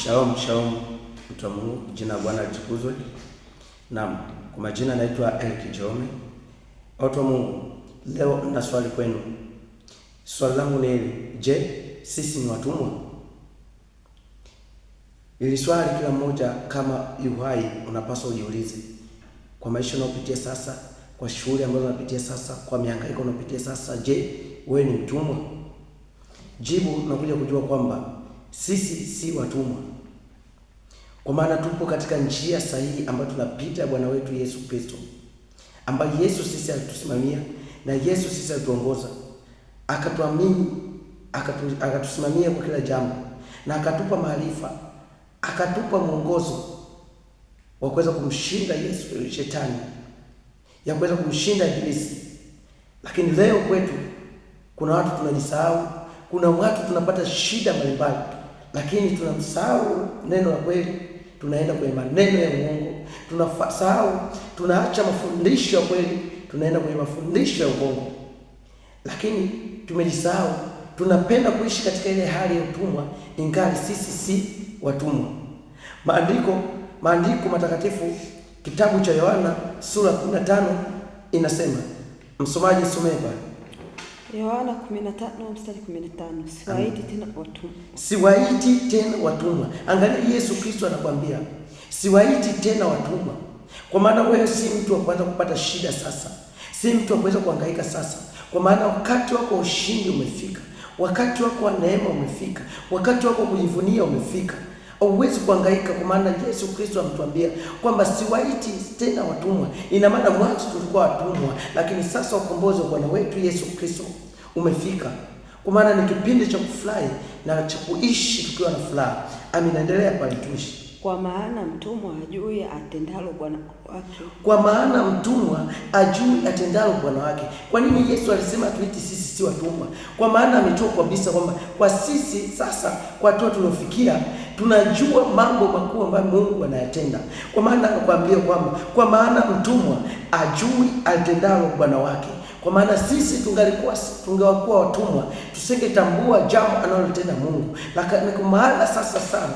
Shalom, shalom mtu wa Mungu, jina la Bwana litukuzwe. Naam, kwa majina naitwa Eric Jome. Watu wa Mungu, leo nina swali kwenu. Swali langu ni hili: je, sisi ni watumwa? Ili swali kila mmoja kama yuhai unapaswa ujiulize. Kwa maisha unayopitia sasa, kwa shughuli ambazo unapitia sasa, kwa mihangaiko unapitia sasa, je, wewe ni mtumwa? Jibu unakuja kujua kwamba sisi si watumwa, kwa maana tupo katika njia sahihi ambayo tunapita Bwana wetu Yesu Kristo, ambaye Yesu sisi alitusimamia na Yesu sisi alituongoza, akatuamini, akatusimamia kwa kila jambo, na akatupa maarifa, akatupa mwongozo wa kuweza kumshinda Yesu shetani, ya kuweza kumshinda Ibilisi. Lakini leo kwetu kuna watu tunajisahau, kuna watu tunapata shida mbalimbali, lakini tunamsahau neno la kweli, tunaenda kwenye maneno ya uongo, tunasahau, tunaacha mafundisho ya kweli, tunaenda kwenye mafundisho ya uongo. Lakini tumejisahau, tunapenda kuishi katika ile hali ya utumwa, ingali sisi si watumwa. Maandiko matakatifu, kitabu cha Yohana sura 15 inasema, msomaji somee bwana. Yohana 15 mstari 15, siwaiti tena watumwa. Siwaiti tena watumwa. Angalia, Yesu Kristo anakuambia siwaiti tena watumwa. Kwa maana wewe si mtu wa kwanza kupata shida sasa, si mtu wa kuweza kuhangaika sasa, kwa maana wakati wako wa ushindi umefika, wakati wako wa neema umefika, wakati wako kujivunia umefika. Hauwezi kuhangaika, kwa maana Yesu Kristo anatuambia kwamba siwaiti tena watumwa. Ina maana mwanzo tulikuwa watumwa, lakini sasa ukombozi wa Bwana wetu Yesu Kristo umefika, kwa maana ni kipindi cha kufurahi na cha kuishi tukiwa na furaha. Amina, endelea pale tuishi. Kwa maana mtumwa ajui atendalo bwana wake. Kwa maana mtumwa ajui atendalo bwana wake. Kwa nini Yesu alisema tuiti sisi si watumwa? Kwa maana ametoa kabisa kwamba kwa sisi sasa, kwa watu tuliofikia, tunajua mambo makuu ambayo Mungu anayatenda. Kwa maana anakuambia kwamba kwa maana mtumwa ajui atendalo bwana wake. Kwa maana sisi tungekuwa watumwa, tusingetambua jambo analotenda Mungu. Lakini kwa maana sasa sana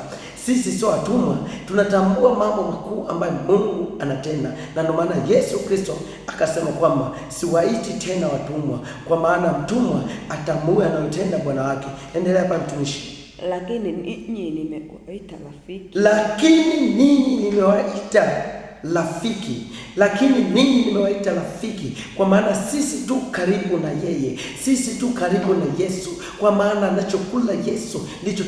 sisi sio watumwa, tunatambua mambo makuu ambayo Mungu anatenda. Na ndio maana Yesu Kristo akasema kwamba siwaiti tena watumwa, kwa maana mtumwa atambua analotenda bwana wake. Endelea hapa mtumishi. Lakini ninyi nimewaita rafiki. Lakini ninyi nimewaita rafiki. Lakini ninyi nimewaita rafiki, kwa maana sisi tu karibu na yeye, sisi tu karibu na Yesu. Kwa maana anachokula Yesu ndicho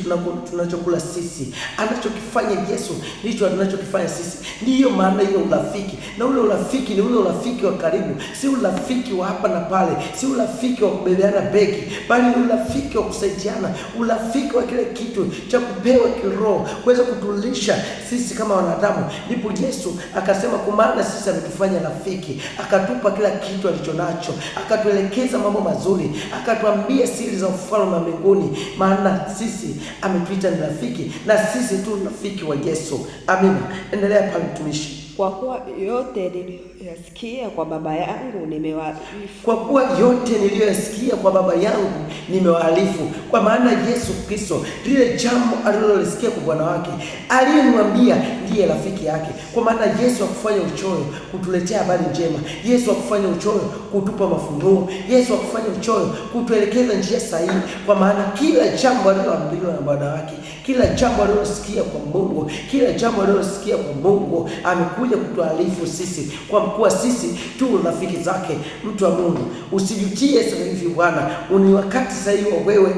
tunachokula sisi, anachokifanya Yesu ndicho tunachokifanya sisi. Ndiyo maana hiyo urafiki, na ule urafiki ni ule urafiki wa karibu, si urafiki wa hapa na pale, si urafiki wa kubebeana begi, bali ni urafiki wa kusaidiana, urafiki wa kile kitu cha kupewa kiroho, kuweza kutulisha sisi kama wanadamu. Ndipo Yesu akasema, kwa maana sisi ametufanya rafiki, akatupa kila kitu alichonacho, akatuelekeza mambo mazuri, akatuambia siri za ufalme wa mbinguni. Maana sisi ametuita ni rafiki, na sisi tu rafiki wa Yesu. Amina, endelea pale mtumishi. Kwa kuwa yote niliyoyasikia kwa baba yangu nimewaarifu. Kwa kuwa yote niliyoyasikia kwa baba yangu nimewaarifu. Kwa maana Yesu Kristo lile jambo alilolisikia kwa Bwana wake, aliyemwambia ndiye rafiki yake. Kwa maana Yesu hakufanya uchoyo kutuletea habari njema, Yesu hakufanya uchoyo kutupa mafunuo, Yesu hakufanya uchoyo kutuelekeza njia sahihi. Kwa maana kila jambo aliloambiwa na Bwana wake, kila jambo alilosikia kwa Mungu, kila jambo alilosikia kwa Mungu amekuja kutuarifu sisi, kwa kuwa sisi tu rafiki zake. Mtu wa Mungu, usijutie sasa hivi bwana, ni wakati sahihi wa wewe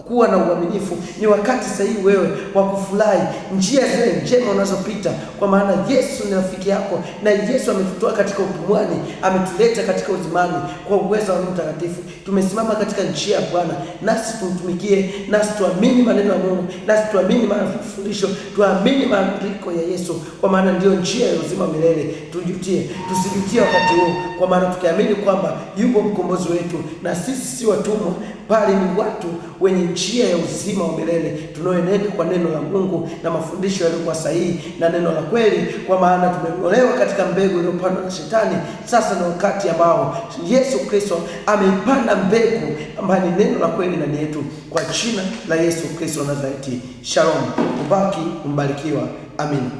kuwa na uaminifu. Ni wakati sahihi wewe wa kufurahi njia zile njema unazopita, kwa maana Yesu ni rafiki yako, na Yesu ametutoa katika utumwani, ametuleta katika uzimani kwa uwezo wa Roho Mtakatifu. Tumesimama katika njia ya Bwana, nasi tumtumikie, nasi tuamini maneno ya Mungu, nasi tuamini mafundisho, tuamini maandiko ya Yesu, kwa maana ndio njia ya uzima milele. Tusijutie wakati huu, kwa maana tukiamini kwamba yupo mkombozi wetu, na sisi si watumwa, bali ni watu wenye njia ya uzima wa milele, tunaoenenda kwa neno la Mungu na mafundisho yaliyokuwa sahihi na neno la kweli, kwa maana tumeng'olewa katika mbegu iliyopandwa na Shetani. Sasa ni wakati ambao Yesu Kristo ameipanda mbegu ambayo ni neno la kweli ndani yetu, kwa jina la Yesu Kristo Nazareti. Shalom, ubaki mbarikiwa. Amina.